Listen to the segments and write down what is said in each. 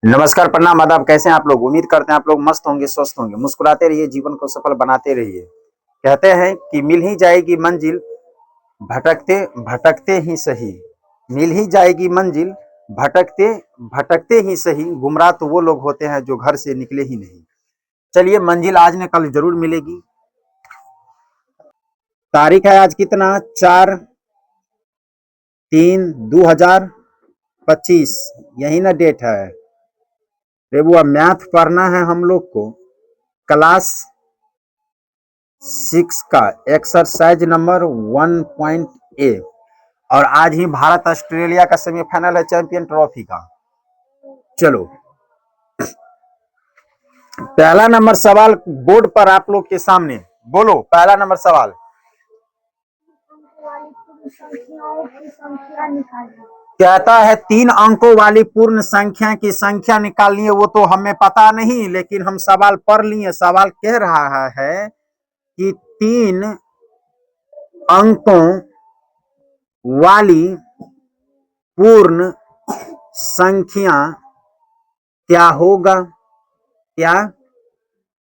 नमस्कार, प्रणाम, आदाब। कैसे हैं आप लोग? उम्मीद करते हैं आप लोग मस्त होंगे, स्वस्थ होंगे। मुस्कुराते रहिए, जीवन को सफल बनाते रहिए। कहते हैं कि मिल ही जाएगी मंजिल, भटकते भटकते ही सही। मिल ही जाएगी मंजिल, भटकते भटकते ही सही। गुमराह तो वो लोग होते हैं जो घर से निकले ही नहीं। चलिए, मंजिल आज न कल जरूर मिलेगी। तारीख है आज कितना? 4/3/2025। यही ना डेट है रे बुआ? मैथ पढ़ना है हम लोग को। क्लास 6 का एक्सरसाइज नंबर 1.A। और आज ही भारत ऑस्ट्रेलिया का सेमीफाइनल है चैंपियन ट्रॉफी का। चलो, पहला नंबर सवाल बोर्ड पर आप लोग के सामने। बोलो पहला नंबर सवाल। कहता है 3 अंकों वाली पूर्ण संख्या की संख्या निकालनी है। वो तो हमें पता नहीं, लेकिन हम सवाल पढ़ लिए। सवाल कह रहा है कि 3 अंकों वाली पूर्ण संख्या क्या होगा? क्या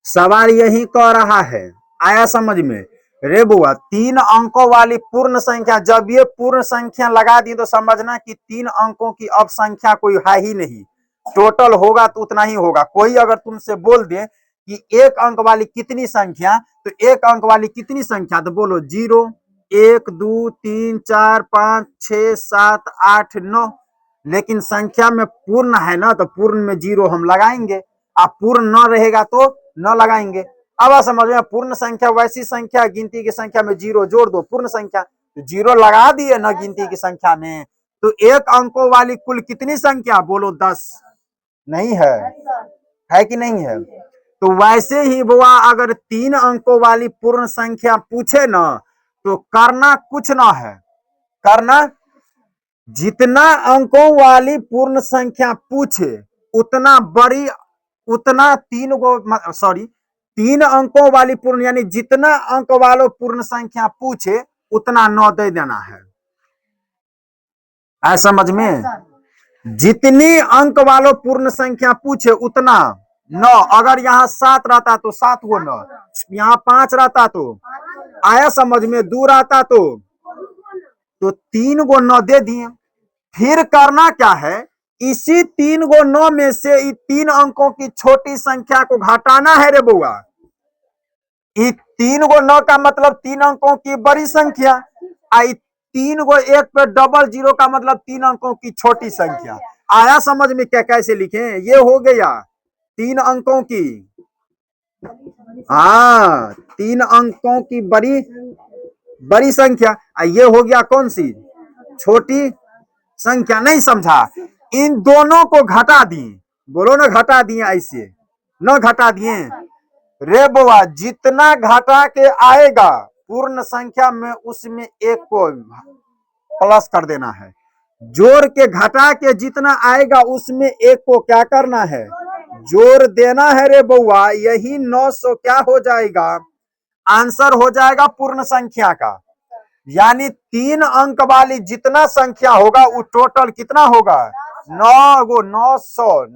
सवाल यही कह रहा है? आया समझ में? रे बुआ, 3 अंकों वाली पूर्ण संख्या, जब ये पूर्ण संख्या लगा दी तो समझना कि 3 अंकों की अब संख्या कोई है ही नहीं। टोटल होगा तो उतना ही होगा। कोई अगर तुमसे बोल दे कि 1 अंक वाली कितनी संख्या, तो 1 अंक वाली कितनी संख्या, तो बोलो 0, 1, 2, 3, 4, 5, 6, 7, 8, 9। लेकिन संख्या में पूर्ण है ना, तो पूर्ण में 0 हम लगाएंगे। अब पूर्ण न रहेगा तो न लगाएंगे। अब आप समझ में? पूर्ण संख्या वैसी संख्या, गिनती की संख्या में 0 जोड़ दो, पूर्ण संख्या। तो 0 लगा दिए न गिनती की संख्या में, तो 1 अंकों वाली कुल कितनी संख्या? बोलो 10। नहीं है कि नहीं है? तो वैसे ही बुआ, अगर 3 अंकों वाली पूर्ण संख्या पूछे ना, तो करना कुछ ना है। करना, जितना अंकों वाली पूर्ण संख्या पूछे उतना बड़ी, उतना 3 अंकों वाली पूर्ण, यानी जितना अंक वालों पूर्ण संख्या पूछे उतना 9 दे देना है। समझ में? जितनी अंक वालों पूर्ण संख्या पूछे उतना 9। अगर यहाँ 7 रहता तो 7 को 9, यहाँ 5 रहता तो आया समझ में, 2 रहता तो 3 को 9 दे दिए। फिर करना क्या है? इसी 3 को 9 में से 3 अंकों की छोटी संख्या को घटाना है रे बुआ। 3 को 9 का मतलब 3 अंकों की बड़ी संख्या। 3 को 1 पे डबल 0 का मतलब 3 अंकों की छोटी संख्या। आया समझ में? क्या कैसे लिखे? ये हो गया 3 अंकों की, हाँ, 3 अंकों की बड़ी संख्या। ये हो गया कौन सी? छोटी संख्या। नहीं समझा? इन दोनों को घटा दिए। बोलो ना, घटा दिए। ऐसे न घटा दिए रे बुआ, जितना घटा के आएगा पूर्ण संख्या में, उसमें 1 को प्लस कर देना है। जोड़ के घटा के जितना आएगा उसमें 1 को क्या करना है? जोड़ देना है रे बुआ। यही 900 क्या हो जाएगा? आंसर हो जाएगा पूर्ण संख्या का। यानी 3 अंक वाली जितना संख्या होगा वो टोटल कितना होगा? 9 गो 900।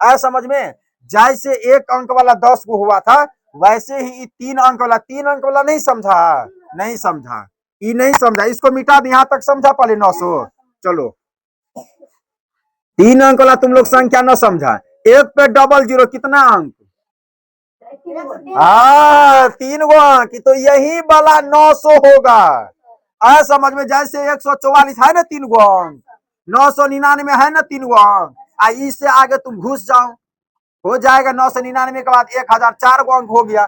ऐसा समझ में? जैसे 1 अंक वाला 10 को हुआ था, वैसे ही 3 अंक वाला नहीं समझा? नहीं समझा? ये नहीं समझा, इसको मिटा दे। यहां तक समझा पहले 900। चलो, 3 अंक वाला तुम लोग संख्या न समझा। 1 पे डबल 0 कितना अंक? 3 गो अंक। तो यही वाला 900 होगा। समझ में? जैसे 144 है ना 3 गो अंक, 999 है ना 3 गो अंक। इससे आगे तुम घुस जाओ, हो जाएगा 999 के बाद 1000, 4 गो अंक हो गया।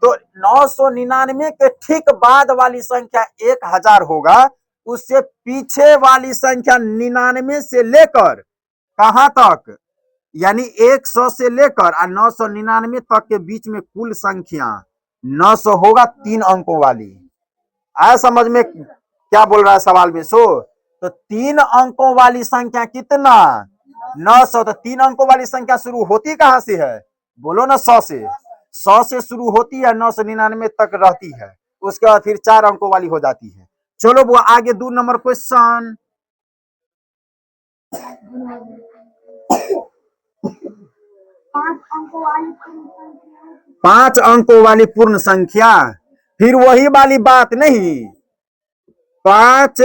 तो 999 के ठीक बाद वाली संख्या 1000 होगा। उससे पीछे वाली संख्या 99 से लेकर कहां तक, यानी 100 से लेकर 999 तक के बीच में कुल संख्या 900 होगा 3 अंकों वाली। आया समझ में? क्या बोल रहा है सवाल में? तो 3 अंकों वाली संख्या कितना? 900। तो 3 अंकों वाली संख्या शुरू होती कहां से है? बोलो ना, 100 से। 100 से शुरू होती है, 999 तक रहती है। उसके बाद फिर 4 अंकों वाली हो जाती है। चलो वो आगे 2 नंबर क्वेश्चन। 5 अंकों वाली पूर्ण संख्या, फिर वही वाली बात नहीं, 5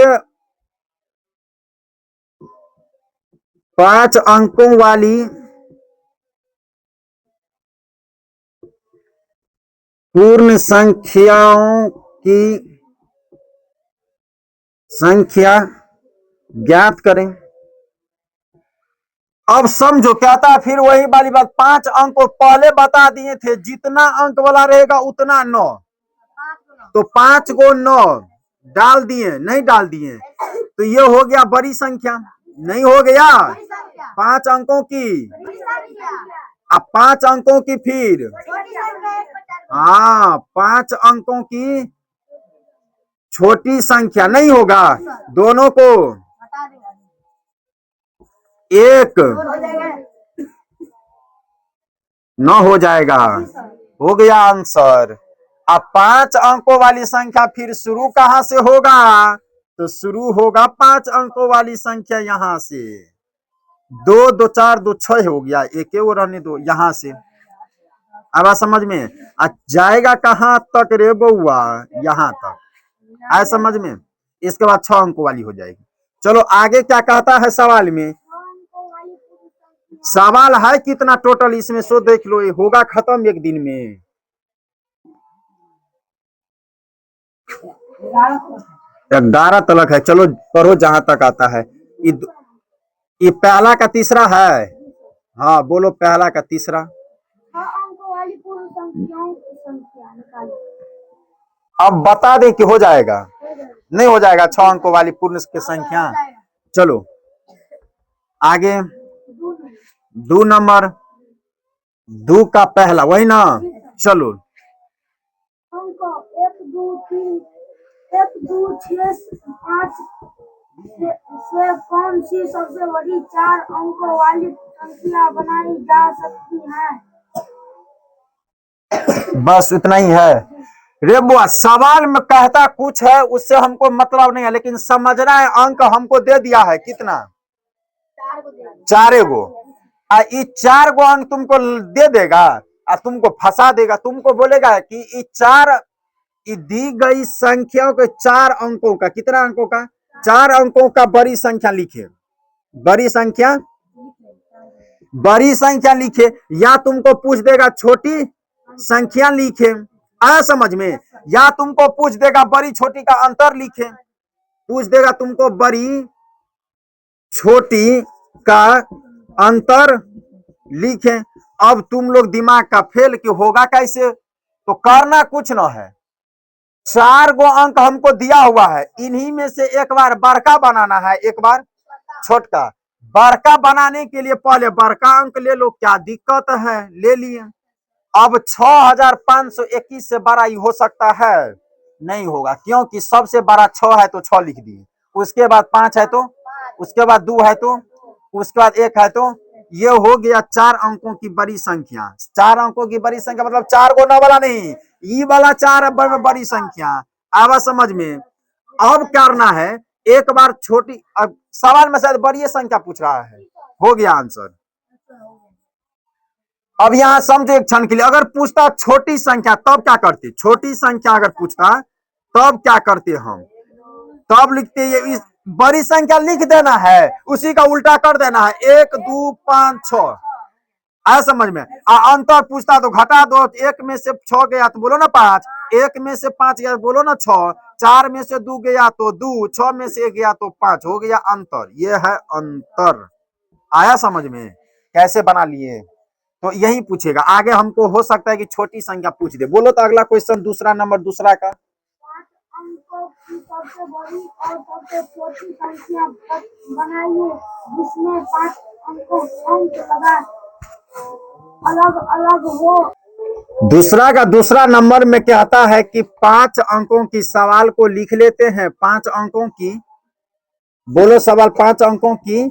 अंकों वाली पूर्ण संख्याओं की संख्या ज्ञात करें। अब समझो क्या था, फिर वही वाली बात, 5 अंक को पहले बता दिए थे, जितना अंक वाला रहेगा उतना 9, तो 5 को 9 डाल दिए, नहीं डाल दिए, तो ये हो गया बड़ी संख्या, नहीं हो गया 5 अंकों की। अब 5 अंकों की, फिर हाँ 5 अंकों की छोटी संख्या नहीं होगा, दोनों को 1 9 हो जाएगा, हो गया आंसर। अब 5 अंकों वाली संख्या फिर शुरू कहां से होगा, तो शुरू होगा 5 अंकों वाली संख्या यहां से, 2 2 4 2 6 हो गया, एक वो रहने दो यहां से। अब समझ में जाएगा कहां तक रे बउआ, यहां तक आए समझ में, इसके बाद 6 अंकों वाली हो जाएगी। चलो आगे क्या कहता है सवाल में, सवाल है कितना टोटल इसमें, सो देख लो, ये होगा खत्म एक दिन में। 11 तलक है, चलो पढ़ो जहां तक आता है। ये पहला का तीसरा है, हाँ बोलो पहला का तीसरा। अब बता दे कि हो जाएगा, नहीं हो जाएगा 6 अंकों वाली पूर्ण की संख्या। चलो आगे 2 नंबर, 2 का पहला वही ना, चलो 1 2 3 1 2 6 5 से कौन सी सबसे बड़ी 4 अंकों वाली संख्या बनाई जा सकती है। बस इतना ही है रे बुआ, सवाल में कहता कुछ है उससे हमको मतलब नहीं है, लेकिन समझना है, अंक हमको दे दिया है कितना, 4 गो, ये 4 गो अंक तुमको दे देगा और तुमको फंसा देगा, तुमको बोलेगा कि ये 4 दी गई संख्याओं के 4 अंकों का, कितना अंकों का, 4 अंकों का बड़ी संख्या लिखे, बड़ी संख्या लिखे, या तुमको पूछ देगा छोटी संख्या लिखे, आया समझ में, या तुमको पूछ देगा बड़ी छोटी का अंतर लिखे, पूछ देगा तुमको बड़ी छोटी का अंतर लिखे। अब तुम लोग दिमाग का फेल कि होगा कैसे, तो करना कुछ न है, 4 गो अंक हमको दिया हुआ है, इन्हीं में से एक बार बड़का बनाना है, एक बार छोटका। बड़का बनाने के लिए पहले बड़का अंक ले लो, क्या दिक्कत है, ले लिए। अब 6521 से बड़ा ही हो सकता है, नहीं होगा, क्योंकि सबसे बड़ा 6 है तो 6 लिख दिए, उसके बाद 5 है तो, उसके बाद 2 है तो, उसके बाद 1 है तो, ये हो गया 4 अंकों की बड़ी संख्या। 4 अंकों की बड़ी संख्या मतलब 4 को 9 वाला नहीं, ये वाला 4 बड़ी संख्या, आवा समझ में। अब करना है एक बार छोटी, अब सवाल में शायद बड़ी संख्या पूछ रहा है, हो गया आंसर। अब यहां समझो एक क्षण के लिए, अगर पूछता छोटी संख्या तब क्या करते, छोटी संख्या अगर पूछता तब क्या करते हम, तब लिखते ये बड़ी संख्या लिख देना है, उसी का उल्टा कर देना है, 1 2 5 6, आया समझ में। अंतर पूछता तो घटा दो, 1 में से 6 गया तो बोलो ना 5, 1 में से 5 गया तो बोलो ना 6, 4 में से 2 गया तो 2, 6 में से 1 गया तो 5, हो गया अंतर, ये है अंतर, आया समझ में, कैसे बना लिए। तो यही पूछेगा, आगे हमको हो सकता है कि छोटी संख्या पूछ दे। बोलो तो अगला क्वेश्चन, दूसरा नंबर, दूसरा का, 5 अंकों की सबसे बड़ी और सबसे छोटी संख्या बनाइए जिसमें 5 अंकों अंक लगा अलग अलग हो। दूसरा का दूसरा नंबर में कहता है कि 5 अंकों की, सवाल को लिख लेते हैं, 5 अंकों की, बोलो सवाल, 5 अंकों की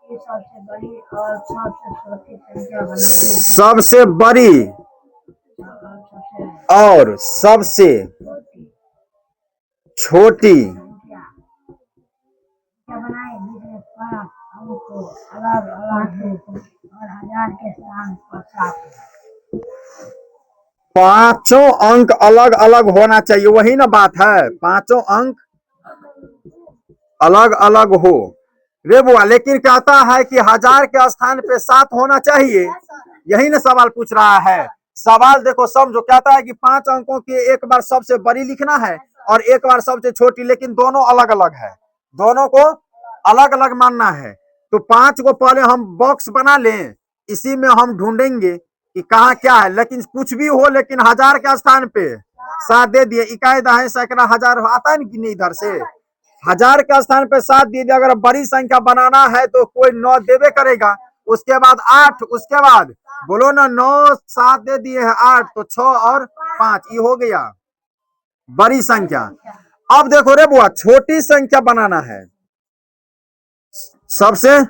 सबसे बड़ी और सबसे छोटी संख्या बनाइए, सबसे बड़ी और सबसे छोटी को अलग अलग हो और हजार के स्थान पर 7। पांचों अंक अलग अलग होना चाहिए, वही ना बात है, पांचों अंक अलग अलग हो। रे बुआ, लेकिन कहता है कि हजार के स्थान पे 7 होना चाहिए, यही ना सवाल पूछ रहा है। सवाल देखो समझो, कहता है कि 5 अंकों की एक बार सबसे बड़ी लिखना है और एक बार सबसे छोटी, लेकिन दोनों अलग अलग है, दोनों को अलग अलग मानना है। तो 5 को पहले हम बॉक्स बना लें, इसी में हम ढूंढेंगे कि कहाँ क्या है, लेकिन कुछ भी हो, लेकिन हजार के स्थान पे 7 दे दिए। इकाई दहाई सैकड़ा हजार आता है ना इधर से, हजार के स्थान पे 7 दे दिया। अगर बड़ी संख्या बनाना है तो कोई 9 देवे करेगा, उसके बाद 8, उसके बाद बोलो ना 9 7 दे दिए हैं 8, तो 6 और 5, ये हो गया बड़ी संख्या। अब देखो रे बुआ, छोटी संख्या बनाना है, सबसे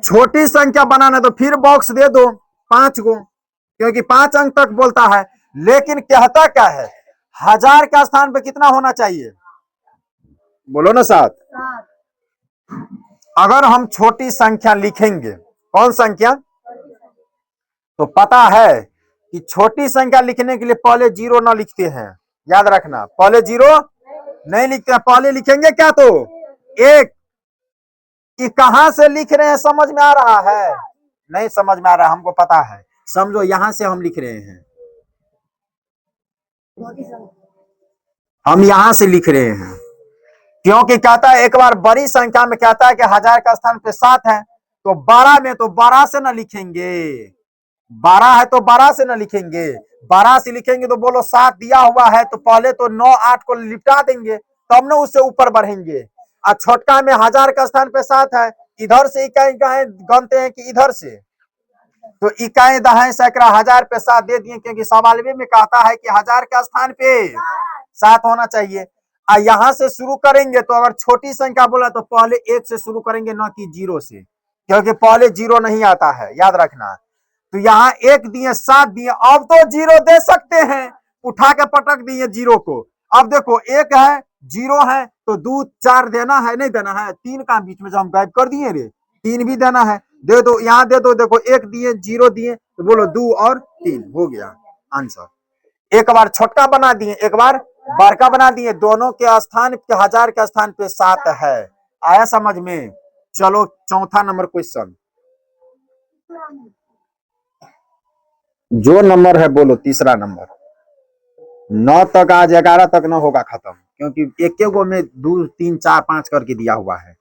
छोटी संख्या बनाना है, तो फिर बॉक्स दे दो 5 को, क्योंकि 5 अंक तक बोलता है। लेकिन कहता क्या है, हजार के स्थान पे कितना होना चाहिए, बोलो ना 7। अगर हम छोटी संख्या लिखेंगे, कौन संख्या, तो पता है कि छोटी संख्या लिखने के लिए पहले 0 ना लिखते हैं, याद रखना, पहले 0 नहीं लिखते हैं, पहले लिखेंगे क्या, तो 1। कि कहां से लिख रहे हैं, समझ में आ रहा है, नहीं समझ में आ रहा है, हमको पता है, समझो यहां से हम लिख रहे हैं, हम यहां से लिख रहे हैं, क्योंकि कहता है एक बार बड़ी संख्या में कहता है कि हजार का स्थान पे 7 है, तो 12 में तो 12 से ना लिखेंगे, 12 है तो 12 से ना लिखेंगे, 12 से लिखेंगे तो बोलो 7 दिया हुआ है, तो पहले तो 9 8 को लिपटा देंगे, तब ना उससे ऊपर बढ़ेंगे। और छोटका में हजार का स्थान पे 7 है, इधर से इकाई गनते हैं कि इधर से, तो इकाई दहाई सैकड़ा हजार पे 7 दे दिए, क्योंकि सवाल में कहता है कि हजार के स्थान पे 7 होना चाहिए। यहां से शुरू करेंगे, तो अगर छोटी संख्या बोला तो पहले 1 से शुरू करेंगे, ना कि 0 से, क्योंकि पहले 0 नहीं आता है, याद रखना। तो यहाँ 1 दिए 7 दिए, अब तो 0 दे सकते हैं, उठा के पटक दिए 0 को। अब देखो 1 है 0 है, तो 2 4 देना है, नहीं देना है, 3 का बीच में जो हम गायब कर दिए रे, 3 भी देना है, दे दो, यहाँ दे दो, देखो 1 दिए 0 दिए, तो बोलो 2 और 3 हो गया आंसर। एक बार छोटका बना दिए, एक बार बड़का बना दिए, दोनों के स्थान के हजार के स्थान पे 7 है। आया समझ में। चलो चौथा नंबर क्वेश्चन, जो नंबर है बोलो, तीसरा नंबर। 9 तक, आज 11 तक न होगा खत्म, क्योंकि एक गो में 2 3 4 5 करके दिया हुआ है,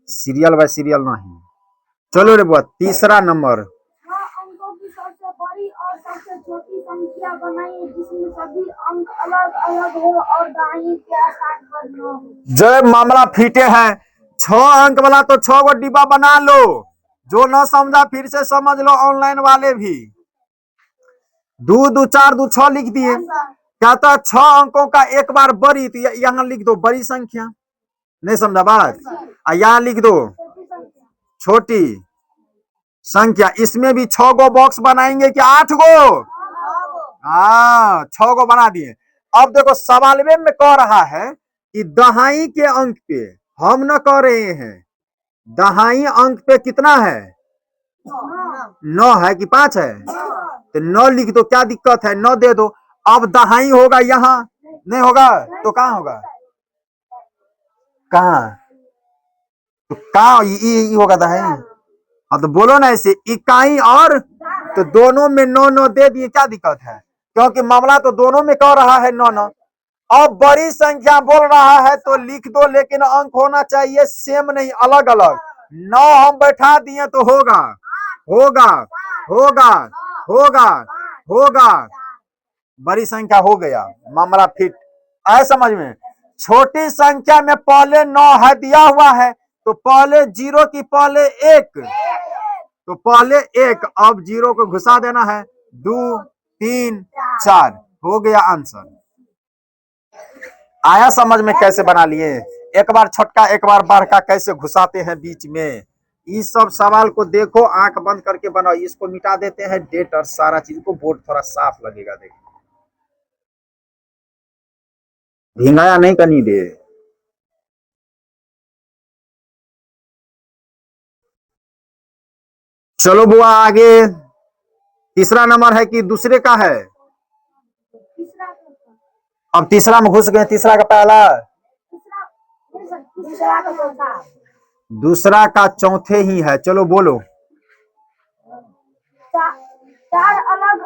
सीरियल बाय सीरियल नहीं। चलो रे बुआ, तीसरा नंबर, 9 अंकों की सबसे बड़ी और सबसे छोटी संख्या बनाइए जिसमें सभी अंक अलग अलग हो और दाहिने के स्थान पर 9 हो। जय मामला फीटे हैं, 6 अंक वाला तो 6 गो डिब्बा बना लो, जो न समझा फिर से समझ लो, ऑनलाइन वाले भी। 2 2 4 2 6 लिख दिए, कहता 6 अंकों का एक बार बड़ी, तो यहाँ लिख दो बड़ी संख्या, नहीं समझा बात, यहाँ लिख दो छोटी संख्या। इसमें भी 6 गो बॉक्स बनाएंगे कि 8 गो, हाँ 6 गो बना दिए। अब देखो सवाल में कह रहा है कि दहाई के अंक पे, हम न कह रहे हैं, दहाई अंक पे कितना है, 9 है कि 5 है, तो 9 लिख दो, क्या दिक्कत है, 9 दे दो। अब दहाई होगा यहाँ, नहीं होगा तो कहाँ होगा, कहाँ, तो कहाँ होगा दहाई, हाँ तो बोलो ना ऐसे, इकाई और, तो दोनों में 9 9 दे दिए, क्या दिक्कत है, क्योंकि मामला तो दोनों में कह रहा है 9 9। अब बड़ी संख्या बोल रहा है तो लिख दो, लेकिन अंक होना चाहिए सेम, नहीं अलग अलग। 9 हम बैठा दिए तो होगा होगा होगा होगा होगा, बड़ी संख्या हो गया, मामला फिट। आए समझ में। छोटी संख्या में पहले 9 है दिया हुआ है, तो पहले 0 की पहले 1, तो पहले 1, अब 0 को घुसा देना है, 2 3 4 हो गया आंसर। आया समझ में कैसे बना लिए, एक बार छोटका एक बार बड़का कैसे घुसाते हैं बीच में। इस सब सवाल को देखो, आंख बंद करके बनाओ, इसको मिटा देते हैं डेट और सारा चीज को, बोर्ड थोड़ा साफ लगेगा, देखो भिंगाया नहीं करनी दे। चलो बुआ आगे। तीसरा नंबर है कि दूसरे का है? तीसरा अब तीसरा में घुस गए। तीसरा का पहला, दूसरा का चौथा। दूसरा का चौथे ही है। चलो बोलो। चार अलग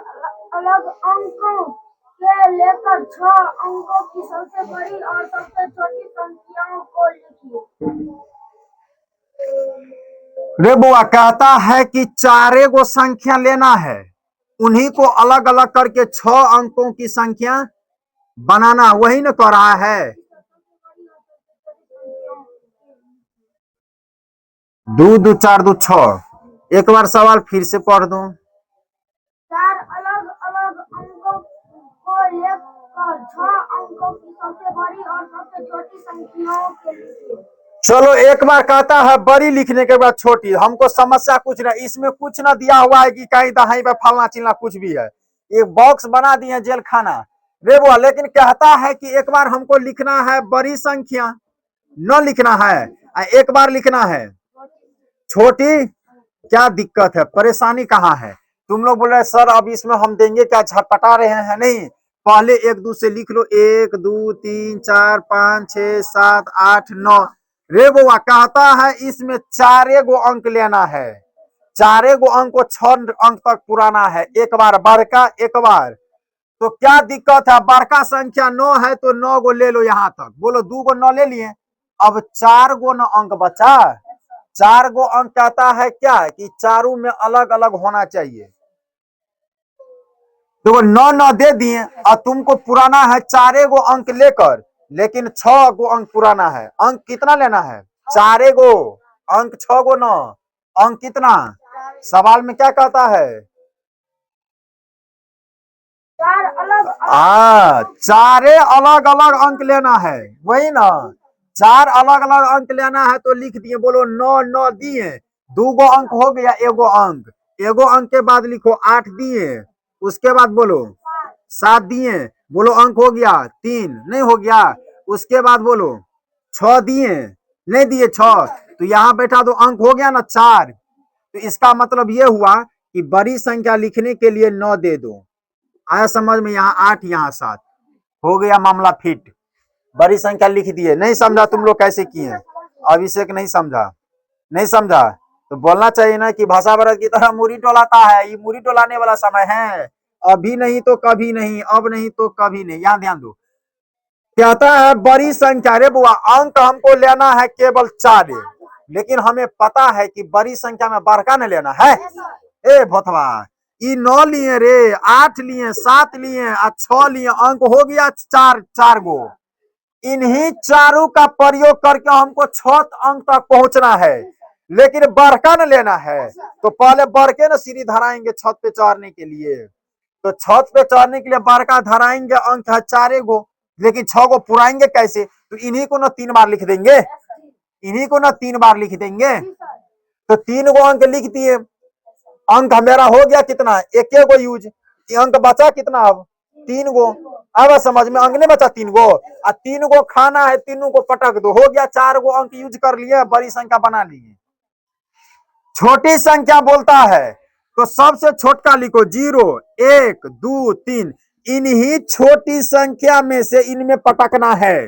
अलग अंकों के लेकर 6 अंकों की सबसे बड़ी और सबसे छोटी संख्याओं को लिखिए। रे बुआ कहता है कि चारे गो संख्या लेना है, उन्हीं को अलग अलग करके 6 अंकों की संख्या बनाना। वही न कह रहा है। दो दो चार दो 6। एक बार सवाल फिर से पढ़ दो। चार अलग अलग अंकों को लेकर 6 अंकों की सबसे बड़ी और सबसे छोटी संख्याओं के लिखिए। चलो एक बार कहता है बड़ी लिखने के बाद छोटी। हमको समस्या कुछ नहीं, इसमें कुछ ना दिया हुआ है कि कहीं दहाई पे फलना चिलना कुछ भी है। एक बॉक्स बना दिए जेल खाना रे बुआ। लेकिन कहता है कि एक बार हमको लिखना है बड़ी संख्या, न लिखना है, एक बार लिखना है छोटी। क्या दिक्कत है, परेशानी कहाँ है? तुम लोग बोल रहे सर अब इसमें हम देंगे क्या, झटपटा रहे हैं? नहीं, पहले एक दो से लिख लो। 1 2 3 4 5 6 7 8 9। रे बुआ कहता है इसमें चारे गो अंक लेना है। चारे गो अंक को 6 अंक तक पुराना है। एक बार बड़का, एक बार। तो क्या दिक्कत है? बड़का संख्या 9 है तो 9 गो ले लो यहां तक। बोलो 2 गो 9 ले लिए। अब 4 गो न अंक बचा। 4 गो अंक कहता है क्या कि चारों में अलग अलग होना चाहिए। तो वो 9 9 दे दिए। और तुमको पुराना है चारे गो अंक लेकर, लेकिन 6 गो अंक पुराना है। अंक कितना लेना है? चारे गो अंक। 6 गो 9 अंक कितना? सवाल में क्या कहता है? चार अलग चारे अलग अलग अंक लेना है। वही ना, 4 अलग अलग अंक लेना है तो लिख दिए। बोलो 9 9 दिए। 2 गो अंक हो गया, एगो अंक। एगो अंक के बाद लिखो 8 दिए। उसके बाद बोलो 7 दिए। बोलो अंक हो गया 3। नहीं हो गया? उसके बाद बोलो 6 दिए। नहीं दिए 6। तो यहां बैठा दो, अंक हो गया ना 4। तो इसका मतलब ये हुआ कि बड़ी संख्या लिखने के लिए 9 दे दो। आया समझ में? यहाँ 8, यहाँ 7 हो गया मामला फिट। बड़ी संख्या लिख दिए। नहीं समझा तुम लोग कैसे किए? अभिषेक नहीं समझा? नहीं समझा तो बोलना चाहिए ना कि भाषा भारत की तरह मुरी टोलाता है। ये मुरी टोलाने वाला समय है। अभी नहीं तो कभी नहीं, अब नहीं तो कभी नहीं। यहाँ ध्यान दो। कहता है बड़ी संख्या। रे बुआ अंक हमको लेना है केवल 4, लेकिन हमें पता है कि बड़ी संख्या में बड़का न लेना है। ए भोथवा, ये 9 लिए रे, 8 लिए, 7 लिए और 6 लिए। अंक हो गया 4 4 गो। इन्हीं चारों का प्रयोग करके हमको 6 अंक तक पहुंचना है, लेकिन बड़का न लेना है। तो पहले बड़के न सीढ़ी धराएंगे छत पे चढ़ने के लिए। तो छत पे चढ़ने के लिए बड़का धराएंगे। अंक है 4 गो, लेकिन 6 गो पुराएंगे कैसे? तो इन्हीं को न 3 बार लिख देंगे। इन्हीं को न 3 बार लिख देंगे। तो 3 गो अंक लिख दिए। अंक मेरा हो गया कितना? एक गो यूज। अंक बचा कितना? अब 3 गो। अब समझ में? अंक नहीं बचा 3 गो। और 3 गो खाना है, तीनों को पटक दो। हो गया 4 गो अंक यूज कर लिए, बड़ी संख्या बना लिए। छोटी संख्या बोलता है तो सबसे छोटका लिखो 0 1 2 3। इन्हीं छोटी संख्या में से इनमें पटकना है।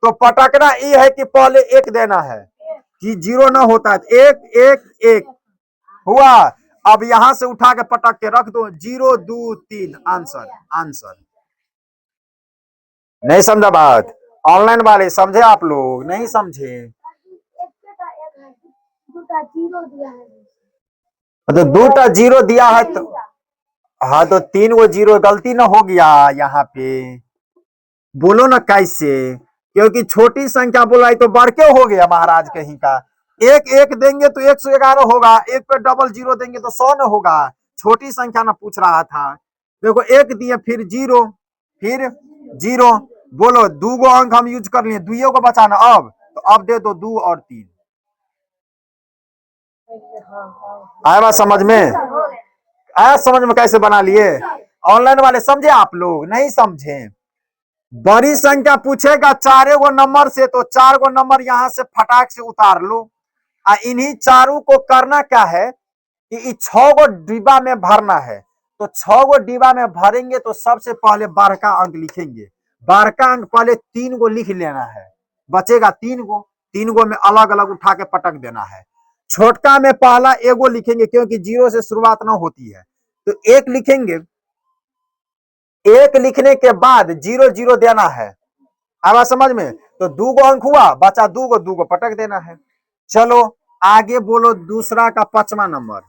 तो पटकना ये है कि पहले 1 देना है कि 0 ना होता है। 1 1 1 हुआ। अब यहां से उठा के पटक के रख दो। 0 2 3 आंसर। आंसर नहीं समझा बात? ऑनलाइन वाले समझे? आप लोग नहीं समझे? जीरो दिया है। तो 2टा 0 दिया है तो हाँ, तो 3 गो 0 गलती ना हो गया यहाँ पे। बोलो ना कैसे? क्योंकि छोटी संख्या बोला तो बड़के हो गया महाराज कहीं का। 1 1 देंगे तो 111 होगा। 1 पे डबल 0 देंगे तो 100 न होगा। छोटी संख्या ना पूछ रहा था। देखो 1 दिए, फिर 0, फिर 0। बोलो 2 गो अंक हम यूज कर लिए, 2 को बचाना। अब तो अब दे दो 2 और 3। आया बात समझ में? आया समझ में कैसे बना लिए? ऑनलाइन वाले समझे? आप लोग नहीं समझे? बड़ी संख्या पूछेगा 4 गो नंबर से, तो 4 गो नंबर यहां से फटाक से उतार लो। इन्हीं चारों को करना क्या है कि 6 गो डिब्बा में भरना है। तो 6 गो डिब्बा में भरेंगे तो सबसे पहले 12 का अंक लिखेंगे। 12 का अंक पहले 3 गो लिख लेना है, बचेगा 3 गो। 3 गो में अलग अलग उठा के पटक देना है। छोटका में पहला एगो लिखेंगे क्योंकि 0 से शुरुआत ना होती है, तो 1 लिखेंगे। 1 लिखने के बाद 0 0 देना है। आवा समझ में? तो 2 गो अंक हुआ, बचा 2 गो पटक देना है। चलो आगे बोलो दूसरा का 5वां नंबर।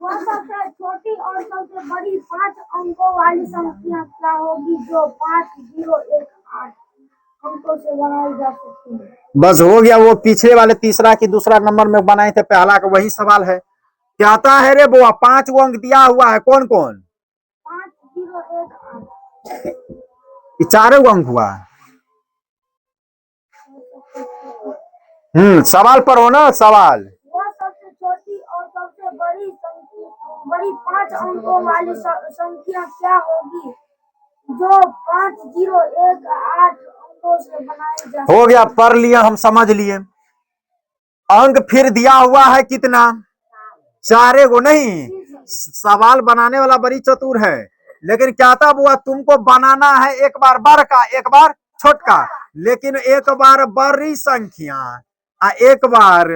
वह सबसे छोटी और सबसे बड़ी 5 अंकों वाली संख्या क्या होगी जो 5018 अंकों से बनाई जा सकती है? बस हो गया। वो पिछले वाले तीसरा की दूसरा नंबर में बनाए थे, पहला का वही सवाल है। क्या आता है रे बुआ? 5 गो अंक दिया हुआ है, कौन कौन? 5018। ये 4 गो अंक हुआ। सवाल पर हो ना सवाल। वह सबसे छोटी और सबसे बड़ी 5 अंकों वाली संख्या क्या होगी जो 5018 अंकों से बनाई जा सकती है? हो गया, पढ़ लिया, हम समझ लिए। अंक फिर दिया हुआ है कितना? 4 गो। नहीं, सवाल बनाने वाला बड़ी चतुर है, लेकिन क्या था बुआ, तुमको बनाना है एक बार बड़ का एक बार छोटका, लेकिन एक बार बड़ी संख्या एक बार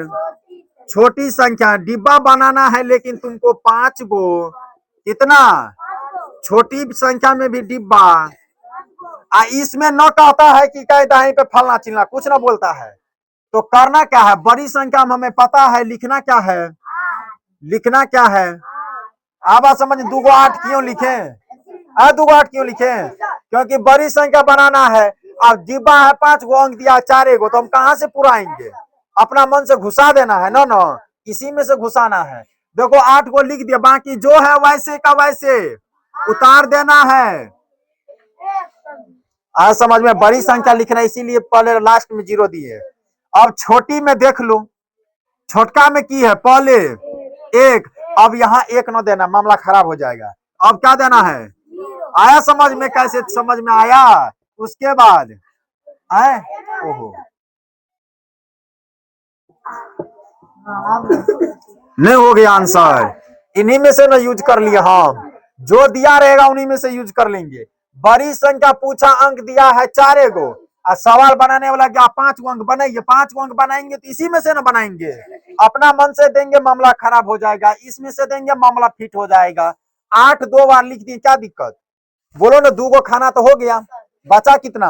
छोटी संख्या। डिब्बा बनाना है लेकिन तुमको 5 गो कितना छोटी संख्या में भी डिब्बा। इसमें न कहता है कि कहीं दाही पे फलना चिलना, कुछ ना बोलता है। तो करना क्या है? बड़ी संख्या में हमें पता है, लिखना क्या है? लिखना क्या है? आप बात समझ। 2 गो 8 क्यों लिखे? 2 गो 8 क्यों लिखे? क्योंकि बड़ी संख्या बनाना है। अब डिब्बा है, 5 गो अंक दिया 4 गो, तो हम कहां से पुराएंगे? अपना मन से घुसा देना है ना, इसी में से घुसाना है। देखो 8 गो लिख दिया, बाकी जो है वैसे का वैसे उतार देना है। आज समझ में? बड़ी संख्या लिखना, इसीलिए पहले लास्ट में 0 दिए। अब छोटी में देख लो, छोटका में की है पहले 1। अब यहाँ 1 न देना, मामला खराब हो जाएगा। अब क्या देना है? आया समझ में? कैसे समझ में आया? उसके बाद आए, ओहो नहीं हो गया आंसर। इन्हीं में से ना यूज कर लिया, हम जो दिया रहेगा उन्हीं में से यूज कर लेंगे। बड़ी संख्या पूछा, अंक दिया है 4 गो, और सवाल बनाने वाला क्या 5 गो अंक बनाइए। 5 गो अंक बनाएंगे तो इसी में से ना बनाएंगे। अपना मन से देंगे मामला खराब हो जाएगा, इसमें से देंगे मामला फिट हो जाएगा। 8 2 बार लिख दिए, क्या दिक्कत? बोलो ना, 2 गो खाना तो हो गया, बचा कितना?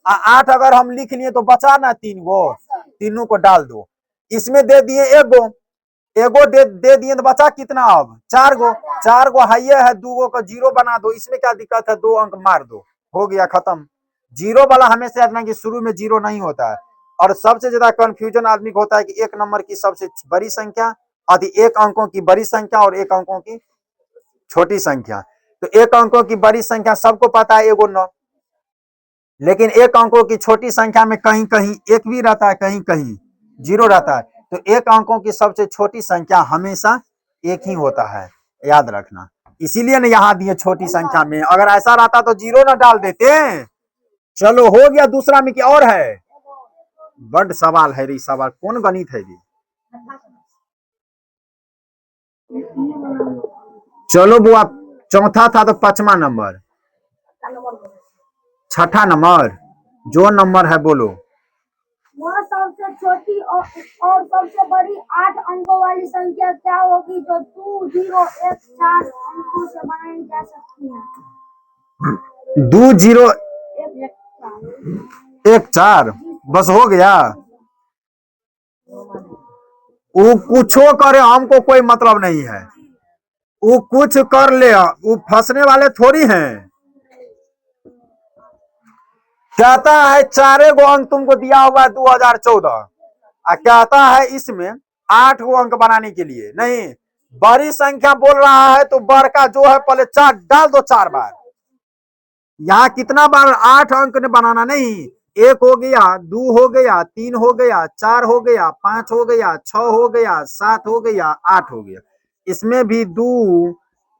8 अगर हम लिख लिए तो बचा ना 3 गो, तीनों को डाल दो। इसमें दे दिए 1 गो, एगो दे दिए तो बचा कितना? अब 4 गो। 4 गो हाइए है, 2 गो का 0 बना दो, इसमें क्या दिक्कत है? 2 अंक मार दो, हो गया खत्म। 0 वाला हमेशा याद रखना कि शुरू में 0 नहीं होता है। और सबसे ज्यादा कंफ्यूजन आदमी को होता है कि 1 नंबर की सबसे बड़ी संख्या, आदि 1 अंकों की बड़ी संख्या और 1 अंकों की छोटी संख्या। तो 1 अंकों की बड़ी संख्या सबको पता है, 1 9, लेकिन 1 अंकों की छोटी संख्या में कहीं कहीं 1 भी रहता है, कहीं कहीं 0 रहता है। तो 1 अंकों की सबसे छोटी संख्या हमेशा 1 ही होता है, याद रखना। इसीलिए ना यहाँ दिए छोटी संख्या में, अगर ऐसा रहता तो 0 ना डाल देते। चलो हो गया। दूसरा में क्या और है? बड़ सवाल है रे, सवाल कौन गणित है रे? चलो बुआ, चौथा था तो 5वां नंबर, 6ठा नंबर जो नंबर है बोलो। वह सबसे छोटी और सबसे बड़ी 8 अंकों वाली संख्या क्या होगी जो 2014 अंकों से बनाई जा सकती है? 2 0 1 1 4, बस हो गया। वो कुछो करे, हमको कोई मतलब नहीं है। वो कुछ कर ले, वो फंसने वाले थोड़ी हैं। कहता है 4 गो अंक तुमको दिया हुआ है 2014, कहता है इसमें 8 गो अंक बनाने के लिए। नहीं, बड़ी संख्या बोल रहा है तो बड़ का जो है पहले 4 डाल दो, 4 बार। यहाँ कितना बार 8 अंक ने बनाना? नहीं, 1 हो गया, 2 हो गया, 3 हो गया, 4 हो गया, 5 हो गया, 6 हो गया, 7 हो गया, 8 हो गया। इसमें भी 2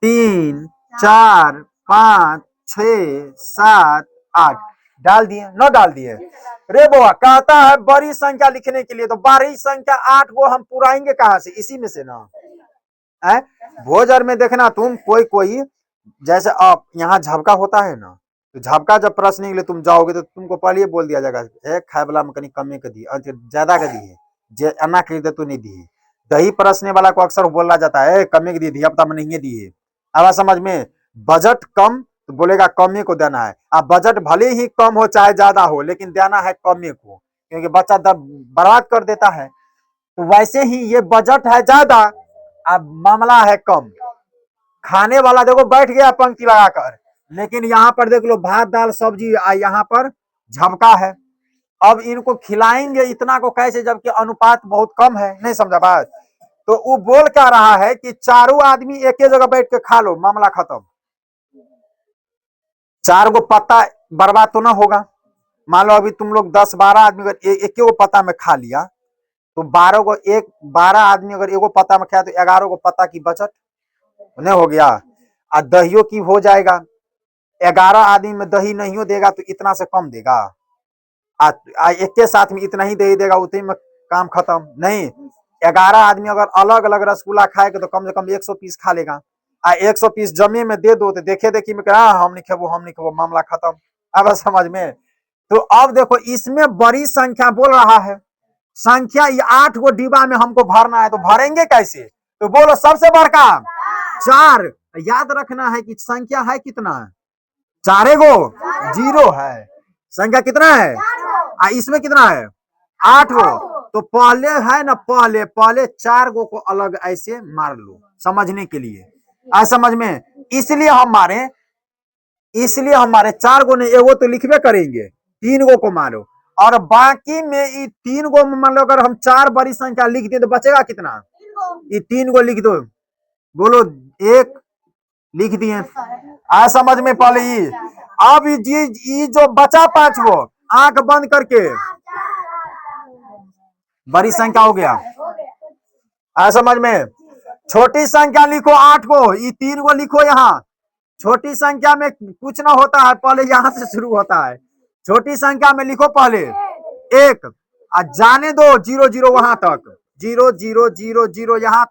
3 4 5 6 7 8 डाल दिए, न डाल दिए रे बुआ? कहता है बड़ी संख्या लिखने के लिए, तो बड़ी संख्या 8 गो हम पुराएंगे कहां से? इसी में से ना। है। भोजन में देखना तुम कोई कोई, जैसे आप यहाँ झपका होता है ना, तो झपका जब प्रश्न निकले तुम जाओगे तो तुमको पहले ही बोल दिया जाएगा ए खाए वाला में कहीं कमी के दी ज्यादा के दी है, जे अन्ना के तो नहीं दी है। दही परसने वाला को अक्सर बोला जाता है कमी के दी, धिया पुता में नहीं दी है। अब समझ में, बजट कम तो बोलेगा कमी को देना है। अब बजट भले ही कम हो चाहे ज्यादा हो, लेकिन देना है कमी को, क्योंकि बच्चा बर्बाद कर देता है। तो वैसे ही ये बजट है ज्यादा, अब मामला है कम। खाने वाला देखो बैठ गया पंक्ति लगाकर, लेकिन यहाँ पर देख लो भात दाल सब्जी, यहाँ पर झपका है। अब इनको खिलाएंगे इतना को कैसे, जबकि अनुपात बहुत कम है। नहीं समझा बात? तो वो बोल क्या रहा है कि चारों आदमी एक ही जगह बैठ के खा लो, मामला खत्म। चार गो पत्ता बर्बाद तो ना होगा। मान लो अभी तुम लोग 10-12 आदमी अगर एक गो पत्ता में खा लिया, तो 12 आदमी अगर एगो पत्ता में खाया तो 11 गो पत्ता की बचत नहीं हो गया। और दहियों की हो जाएगा, 11 आदमी में दही नहीं देगा तो इतना से कम देगा, एक के साथ में इतना ही दही देगा, उतने में काम खत्म नहीं। 11 आदमी अगर अलग अलग रसगुल्ला खाएगा तो कम से कम 100 पीस खा लेगा। 100 पीस जमे में दे दो तो देखे देखी में हम नहीं खेबो, मामला खत्म। अब समझ में? तो अब देखो इसमें बड़ी संख्या बोल रहा है, संख्या ये 8 गो डिब्बा में हमको भरना है, तो भरेंगे कैसे? तो बोलो सबसे बड़का 4। याद रखना है कि संख्या है कितना, 4 गो, 0 है। संख्या कितना है, इसमें कितना है, 8 गो। तो पहले है ना, पहले 4 गो को अलग ऐसे मार लो समझने के लिए। समझ में? इसलिए हमारे 4 गो ने एगो तो लिखबे करेंगे, 3 गो को मारो, और बाकी में ये 3 गो में मान लो अगर हम 4 बड़ी संख्या लिख दें तो बचेगा कितना, ये 3 गो लिख दो। बोलो 1 लिख दिए। समझ में? पहले ये, अब ये जो बचा 5 गो, आंख बंद करके बड़ी संख्या हो गया। समझ में? छोटी संख्या लिखो 8 गो, ये 3 गो लिखो यहाँ। छोटी संख्या में कुछ ना होता है, पहले यहां से शुरू होता है। छोटी संख्या में लिखो पहले 1, जाने दो 0 0 वहां तक, 0 0 0 0 यहाँ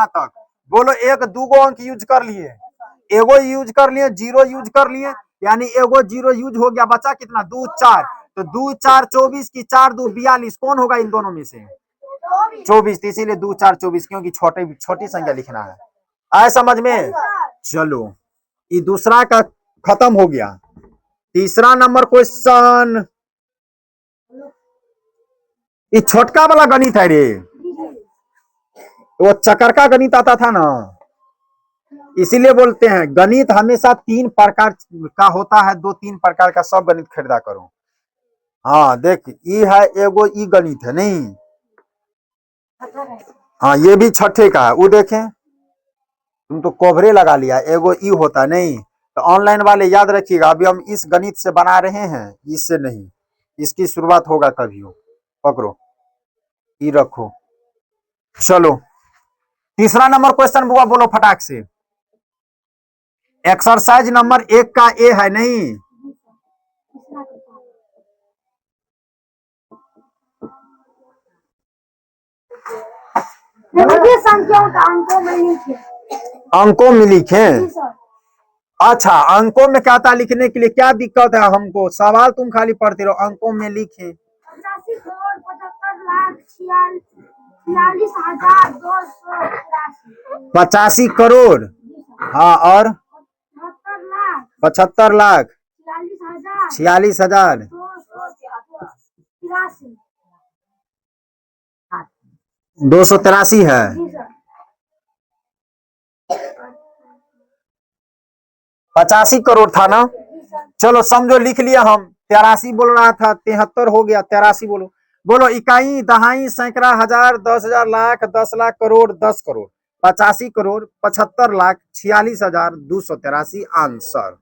तक। बोलो 1 2 गो अंक यूज कर लिए, एगो यूज कर लिए, 0 यूज कर लिए, यानी एगो 0 यूज हो गया। बचा कितना, 2 4, तो 2 4 24 की 4 2 42। कौन होगा इन दोनों में से, 24। इसीलिए 2 4 24, क्योंकि छोटी संख्या लिखना है। आए समझ में? चलो ये दूसरा का खत्म हो गया। तीसरा नंबर क्वेश्चन, ये छोटका वाला गणित है रे, वो चक्कर का गणित आता था ना, इसीलिए बोलते हैं गणित हमेशा 3 प्रकार का होता है, 2-3 प्रकार का सब गणित खरीदा करो। हाँ देख, ये है एगो, ई गणित है नहीं, हाँ ये भी छठे का है। वो देखें, तुम तो कोभरे लगा लिया, एगो ई होता नहीं। तो ऑनलाइन वाले याद रखिएगा, अभी हम इस गणित से बना रहे हैं, इससे नहीं, इसकी शुरुआत होगा कभी हो। पकड़ो, ई रखो। चलो तीसरा नंबर क्वेश्चन बुआ बोलो फटाक से। एक्सरसाइज नंबर 1 का ए है नहीं, संख्याओं का अंकों में लिखे। अंकों में लिखे। अच्छा, अंकों में क्या था लिखने के लिए, क्या दिक्कत है हमको? सवाल तुम खाली पढ़ते रहो, अंकों में लिखे। 85 करोड़ 75 लाख 46,283। 85 करोड़, हाँ, और 75 लाख 46,000 283 है। 85 करोड़ था ना, चलो समझो लिख लिया हम। 83 बोल रहा था, 73 हो गया, 83 बोलो। बोलो इकाई, दहाई, सैकड़ा, हजार, 10,000, लाख, 10 लाख, करोड़, 10 करोड़, 85 करोड़ 75 लाख 46,283 आंसर।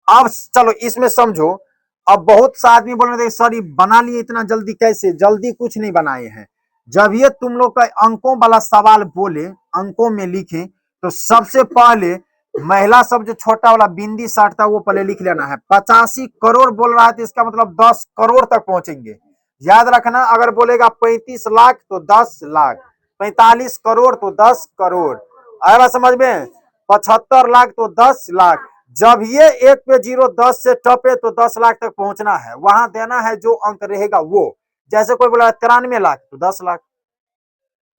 अब चलो इसमें समझो, अब बहुत सा आदमी बोल रहे थे सर ये बना लिए इतना जल्दी कैसे? जल्दी कुछ नहीं बनाए हैं। जब ये तुम लोग का अंकों वाला सवाल बोले, अंकों में लिखे, तो सबसे पहले महिला सब जो छोटा वाला बिंदी साटता वो पहले लिख लेना है। 85 करोड़ बोल रहा है तो इसका मतलब 10 करोड़ तक पहुंचेंगे। याद रखना, अगर बोलेगा 35 लाख तो 10 लाख, 45 करोड़ तो 10 करोड़, आया बात समझ में? 75 लाख तो 10 लाख। जब ये एक पे 0 10 से टपे तो 10 लाख तक पहुंचना है, वहां देना है जो अंक रहेगा वो। जैसे कोई बोला 93 लाख तो 10 लाख,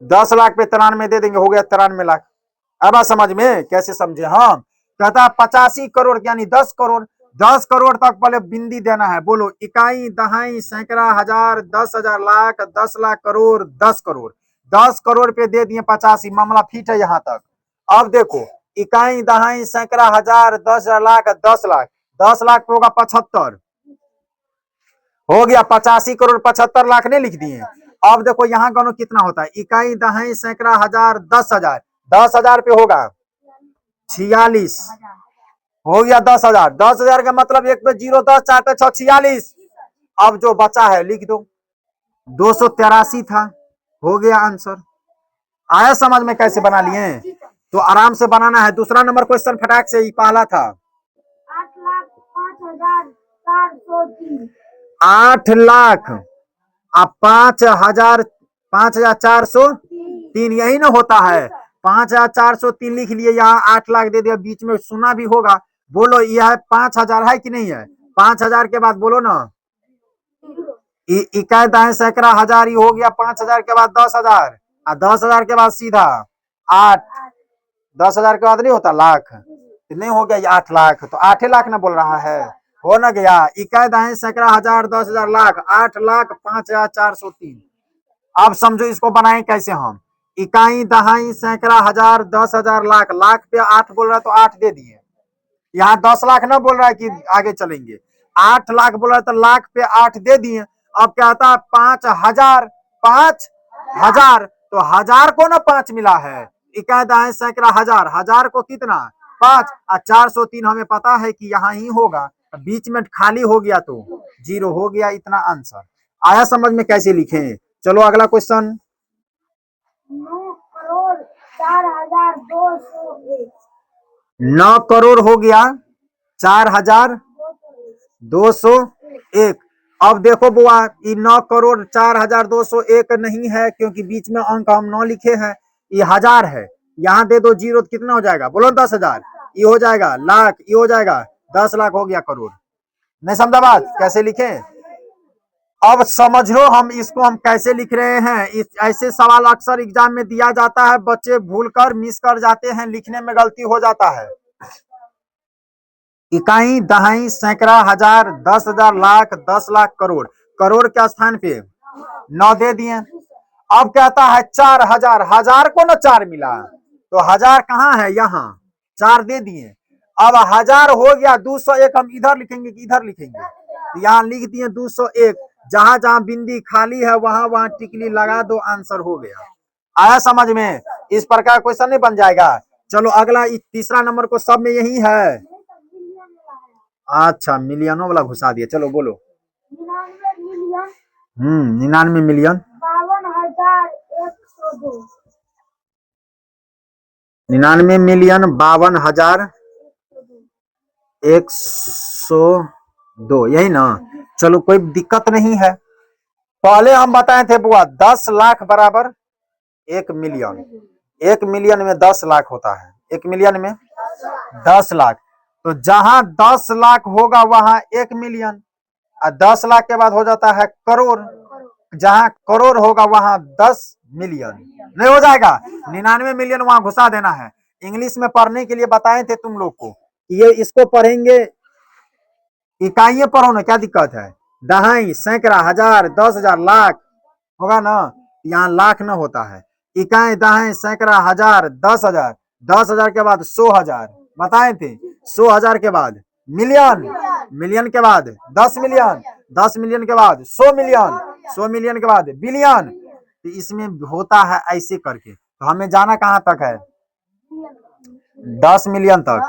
10 लाख पे 93 दे देंगे, हो गया 93 लाख। अब बात समझ में? कैसे समझे हम? कहता है 85 करोड़ यानी 10 करोड़। 10 करोड़ तक पहले बिंदी देना है। बोलो, इकाई, दहाई, सैकड़ा, हजार, 10,000, लाख, 10 लाख, करोड़, 10 करोड़। 10 करोड़ पे दे दिए 85, मामला फिट है यहां तक। अब देखो, इकाई, दहाई, सैकड़ा, हजार, 10,000, लाख, 10 लाख। 10 लाख पे होगा 75, हो गया 85 करोड़ 75 लाख ने लिख दिए। अब देखो यहाँ गणो कितना होता है, इकाई, दहाई, सैकड़ा, हजार, 10,000। 10,000 पे होगा 46, हो गया 10,000। 10,000 का मतलब एक पे 0 10, 4 पे 6 46। अब जो बचा है लिख दो, 283 था, हो गया आंसर। आया समझ में कैसे बना लिए? तो आराम से बनाना है। दूसरा नंबर क्वेश्चन फटाक से, ही पहला था 8,05,403। 8 लाख अब 5,403, यही ना होता है। 5,403 लिख लिए, यहाँ 8 लाख दे दिया, बीच में सुना भी होगा। बोलो यह 5,000 है कि नहीं है? 5,000 के बाद बोलो ना, इकाई, दाएं, सैकड़ा, हजार, ही हो गया 5,000 के बाद 10,000, और 10,000 के बाद सीधा 8। 10,000 के बाद नहीं होता लाख, नहीं हो गया ये 8 लाख, तो 8 लाख ना बोल रहा है, हो ना गया। इकाई, दाएं, सैकड़ा, हजार, 10,000, लाख, 8 लाख 5,403। अब समझो इसको बनाए कैसे हम। इकाई, दहाई, सैकड़ा, हजार, 10,000, लाख। लाख पे 8 बोल रहा है तो 8 दे दिए। यहाँ 10 लाख ना बोल रहा है कि आगे चलेंगे, 8 लाख बोल रहा है तो लाख पे 8 दे दिए। अब क्या आता है 5,000, 5,000, तो हजार को ना 5 मिला है। इकाई, दहाई, सैकड़ा, हजार, हजार को कितना 5, और 403 हमें पता है कि यहाँ ही होगा, बीच में खाली हो गया तो 0 हो गया, इतना आंसर। आया समझ में कैसे लिखें? चलो अगला क्वेश्चन। 9,04,201। 9 करोड़ हो गया 4,201। अब देखो बुआ, ये 9 करोड़ 4,201 नहीं है, क्योंकि बीच में अंक हम 9 लिखे हैं, ये हजार है। यहाँ दे दो 0 तो कितना हो जाएगा? बोलो 10,000, ये हो जाएगा लाख, ये हो जाएगा 10 लाख, हो गया करोड़। नहीं समझा बात कैसे लिखे? अब समझ लो हम इसको हम कैसे लिख रहे हैं। ऐसे सवाल अक्सर एग्जाम में दिया जाता है, बच्चे भूलकर मिस कर जाते हैं, लिखने में गलती हो जाता है। इकाई, दहाई, सैकड़ा, हजार, 10,000, लाख, 10 लाख, करोड़। करोड़ के स्थान पे 9 दे दिए। अब कहता है 4,000, हजार को ना 4 मिला, तो हजार कहाँ है? यहाँ 4 दे दिए। अब हजार हो गया 201, हम इधर लिखेंगे कि इधर लिखेंगे? तो यहाँ लिख दिए 201। जहां जहां बिंदी खाली है वहां वहां टिकली लगा दो, आंसर हो गया। आया समझ में? इस प्रकार क्वेश्चन नहीं बन जाएगा। चलो अगला, तीसरा नंबर को सब में यही है। अच्छा, मिलियनों वाला घुसा दिया, चलो बोलो। 99 मिलियन 99 मिलियन 52,102, यही ना? चलो कोई दिक्कत नहीं है। पहले हम बताए थे बुआ 10 लाख बराबर 1 मिलियन। 1 मिलियन में 10 लाख होता है, 1 मिलियन में 10 लाख। तो जहां 10 लाख होगा वहां 1 मिलियन, और 10 लाख के बाद हो जाता है करोड़। जहां करोड़ होगा वहां 10 मिलियन, नहीं हो जाएगा? 99 मिलियन वहां घुसा देना है। इंग्लिश में पढ़ने के लिए बताए थे तुम लोग को, ये इसको पढ़ेंगे, इकाइयां पढ़ो ना, क्या दिक्कत है? दहाई, सैकड़ा, हजार, 10,000, लाख होगा ना? यहाँ लाख ना होता है। इकाई, दहाई, सैकड़ा, हजार, 10,000, 10,000 के बाद 100,000 बताए थे, 100,000 के बाद मिलियन, मिलियन के बाद 10 मिलियन, 10 मिलियन के बाद 100 मिलियन, 100 मिलियन के बाद बिलियन। तो इसमें होता है ऐसे करके। तो हमें जाना कहाँ तक है? 10 मिलियन तक।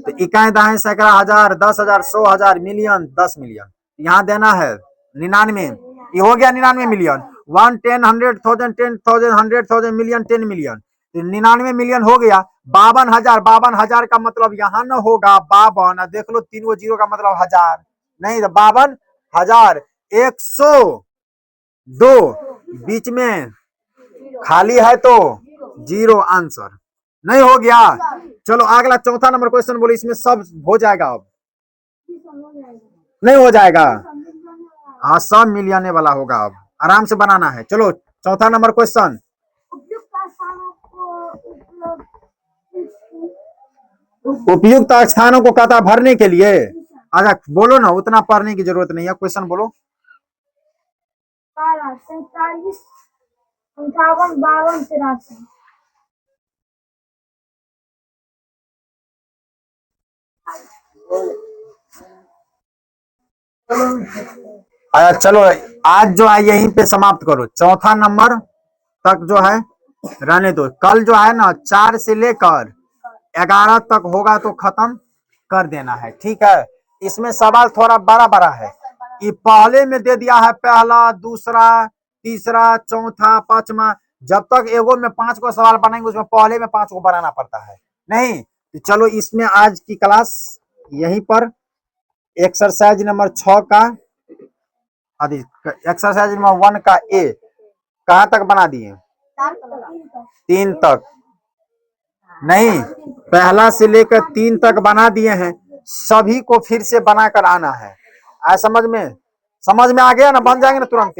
तो इकाई, दहाई, सैकड़ा, हजार, 10,000, 100,000, मिलियन, 10 मिलियन। यहाँ देना है 99, ये हो गया 99 मिलियन। 1, 10, 100,000, 10,000, 100,000, million, 10 million. 99 मिलियन हो गया। 52,000, 52,000 का मतलब यहाँ न होगा 52, देख लो 3 गो 0 का मतलब हजार, नहीं तो 52,000, 102, बीच में खाली है तो 0 आंसर। नहीं हो गया? चलो अगला चौथा नंबर क्वेश्चन बोलो, इसमें सब हो जाएगा अब। नहीं हो जाएगा? हाँ, सब मिलियने वाला होगा, अब आराम से बनाना है। चलो चौथा नंबर क्वेश्चन। उपयुक्त स्थानों को उपयुक्त स्थानों को कहता भरने के लिए। अच्छा बोलो ना, उतना पढ़ने की जरूरत नहीं है, क्वेश्चन बोलो। 47, 58, 52, 83। अच्छा चलो, आज जो है यहीं पे समाप्त करो, चौथा नंबर तक जो है रहने दो। कल जो है ना 4 से लेकर 11 तक होगा तो खत्म कर देना है, ठीक है। इसमें सवाल थोड़ा बड़ा बड़ा है, ये पहले में दे दिया है, पहला, दूसरा, तीसरा, चौथा, पांचवा। जब तक एगो में 5 को सवाल बनाएंगे, उसमें पहले में 5 को बनाना पड़ता है। नहीं तो चलो, इसमें आज की क्लास यहीं पर। एक्सरसाइज नंबर 6 का एक्सरसाइज नंबर 1 का ए कहाँ तक बना दिए? 3 तक। नहीं, पहला से लेकर 3 तक बना दिए हैं, सभी को फिर से बनाकर आना है। आया समझ में आ गया ना? बन जाएंगे ना तुरंत?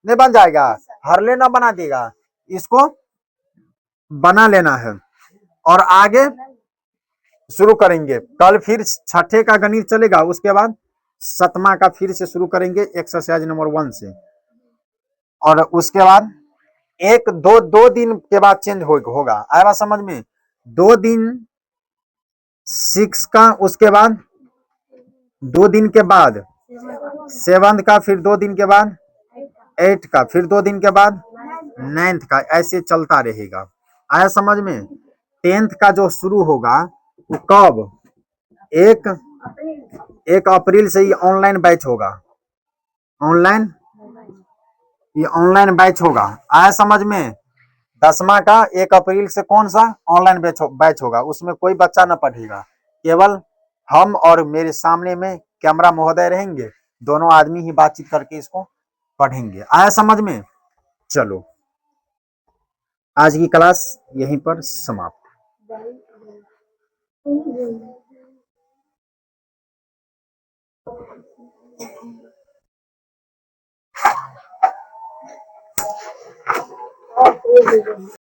नहीं बन जाएगा? हर लेना बना देगा, इसको बना लेना है और आगे शुरू करेंगे। कल फिर छठे का गणित चलेगा, उसके बाद 7वां का फिर से शुरू करेंगे एक्सरसाइज नंबर 1 से। और उसके बाद दो दिन के बाद चेंज होगा। आया समझ में? 2 दिन 6 का, उसके बाद 2 दिन के बाद 7 का, फिर 2 दिन के बाद 8 का, फिर 2 दिन के बाद 9 का, ऐसे चलता रहेगा। आया समझ में? 10th का जो शुरू होगा वो कब? 1 अप्रैल से ये ऑनलाइन बैच होगा। ये ऑनलाइन बैच होगा। आया समझ में? 10वां का 1 अप्रैल से कौन सा ऑनलाइन बैच होगा, उसमें कोई बच्चा न पढ़ेगा, केवल हम और मेरे सामने में कैमरा महोदय रहेंगे, दोनों आदमी ही बातचीत करके इसको पढ़ेंगे। आया समझ में? चलो आज की क्लास यहीं पर समाप्त।